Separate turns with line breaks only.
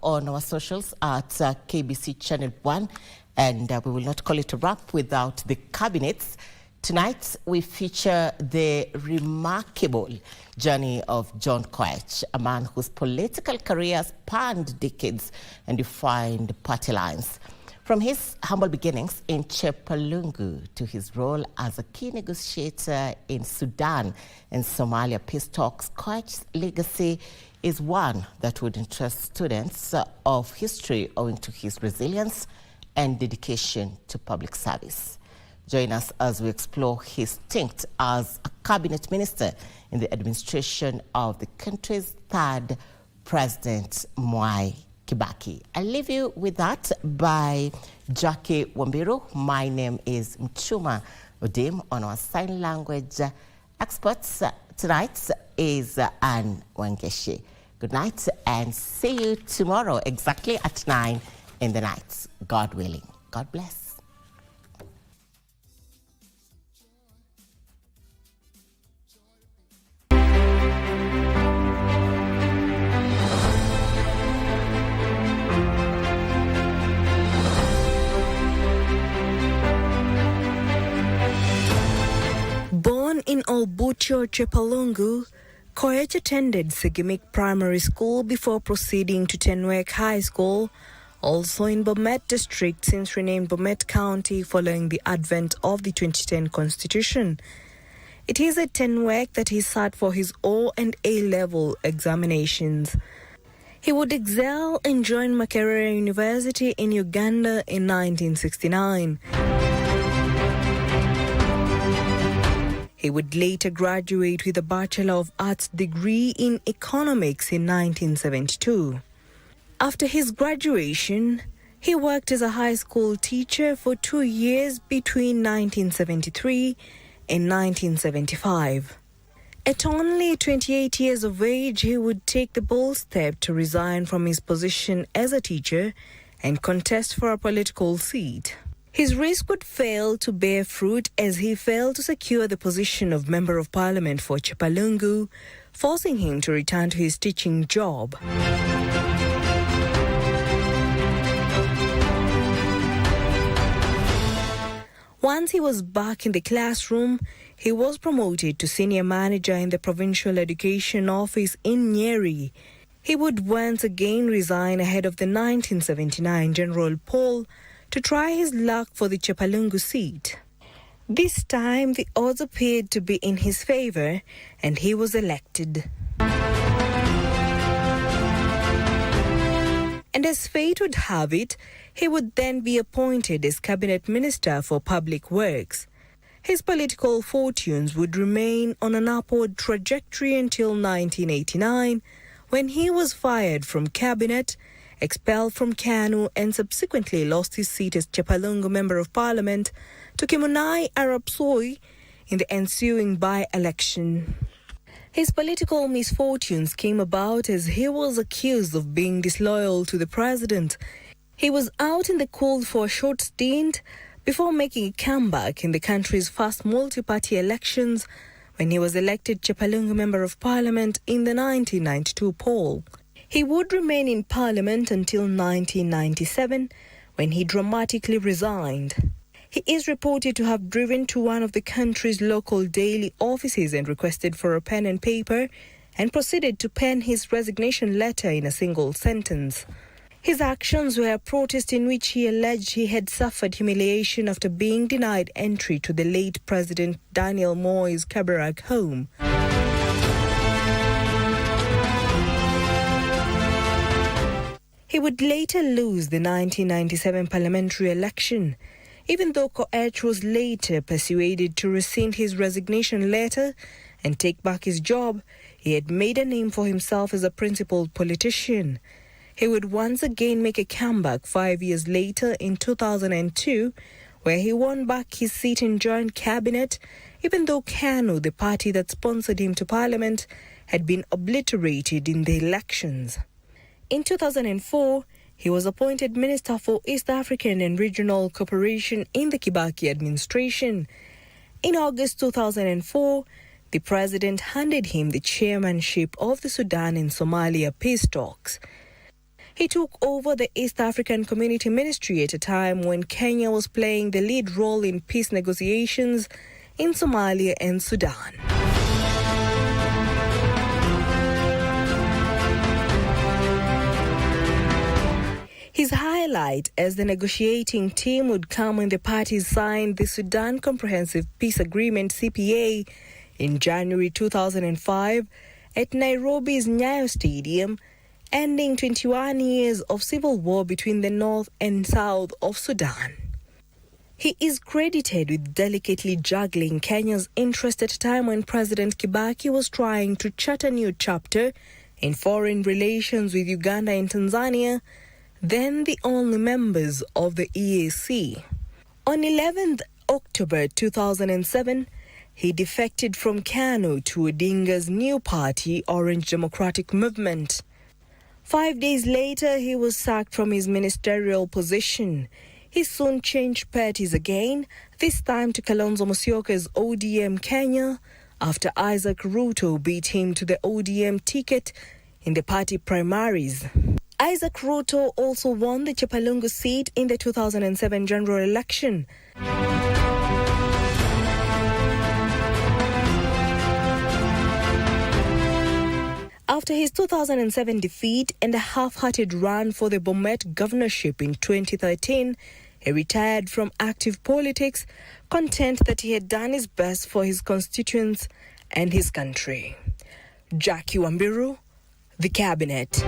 On our socials at KBC Channel 1, and we will not call it a wrap without the cabinets. Tonight we feature the remarkable journey of John Koech, a man whose political career spanned decades and defined party lines. From his humble beginnings in Chepalungu to his role as a key negotiator in Sudan and Somalia peace talks, Koech's legacy is one that would interest students of history owing to his resilience and dedication to public service. Join us as we explore his stint as a cabinet minister in the administration of the country's third President Mwai Kibaki. I'll leave you with that by Jackie Wambiru. My name is Mchuma Odim. On our sign language experts tonight is Anne Wangeshi. Good night and see you tomorrow exactly at 9 in the night, God willing. God bless.
Born in Olbutio, Chepalungu, Koech attended Segimik Primary School before proceeding to Tenwek High School, also in Bomet District since renamed Bomet County following the advent of the 2010 Constitution. It is at Tenwek that he sat for his O and A-level examinations. He would excel and join Makerere University in Uganda in 1969. He would later graduate with a Bachelor of Arts degree in Economics in 1972. After his graduation, he worked as a high school teacher for 2 years between 1973 and 1975. At only 28 years of age, he would take the bold step to resign from his position as a teacher and contest for a political seat. His risk would fail to bear fruit as he failed to secure the position of Member of Parliament for Chepalungu, forcing him to return to his teaching job. Once he was back in the classroom, he was promoted to senior manager in the Provincial Education Office in Nyeri. He would once again resign ahead of the 1979 general poll to try his luck for the Chepalungu seat. This time, the odds appeared to be in his favor, and he was elected. And as fate would have it, he would then be appointed as Cabinet Minister for Public Works. His political fortunes would remain on an upward trajectory until 1989, when he was fired from Cabinet, expelled from KANU, and subsequently lost his seat as Chepalungu Member of Parliament to Kimunai Arab Soy in the ensuing by-election. His political misfortunes came about as he was accused of being disloyal to the president. He was out in the cold for a short stint before making a comeback in the country's first multi-party elections when he was elected Chepalungu Member of Parliament in the 1992 poll. He would remain in Parliament until 1997, when he dramatically resigned. He is reported to have driven to one of the country's local daily offices and requested for a pen and paper, and proceeded to pen his resignation letter in a single sentence. His actions were a protest in which he alleged he had suffered humiliation after being denied entry to the late President Daniel Moi's Kabarak home. He would later lose the 1997 parliamentary election, even though Koech was later persuaded to rescind his resignation letter and take back his job. He had made a name for himself as a principled politician. He would once again make a comeback 5 years later in 2002, where he won back his seat in joint cabinet, even though KANU, the party that sponsored him to parliament, had been obliterated in the elections. In 2004, he was appointed Minister for East African and Regional Cooperation in the Kibaki administration. In August 2004, the president handed him the chairmanship of the Sudan and Somalia peace talks. He took over the East African Community Ministry at a time when Kenya was playing the lead role in peace negotiations in Somalia and Sudan. His highlight as the negotiating team would come when the parties signed the Sudan Comprehensive Peace Agreement (CPA) in January 2005 at Nairobi's Nyayo Stadium, ending 21 years of civil war between the north and south of Sudan. He is credited with delicately juggling Kenya's interest at a time when President Kibaki was trying to chart a new chapter in foreign relations with Uganda and Tanzania, then the only members of the EAC. On 11th October 2007, he defected from KANU to Odinga's new party, Orange Democratic Movement. 5 days later, he was sacked from his ministerial position. He soon changed parties again, this time to Kalonzo Musyoka's ODM Kenya, after Isaac Ruto beat him to the ODM ticket in the party primaries. Isaac Ruto also won the Chepalungu seat in the 2007 general election. After his 2007 defeat and a half-hearted run for the Bomet governorship in 2013, he retired from active politics, content that he had done his best for his constituents and his country. Jackie Wambiru, The Cabinet.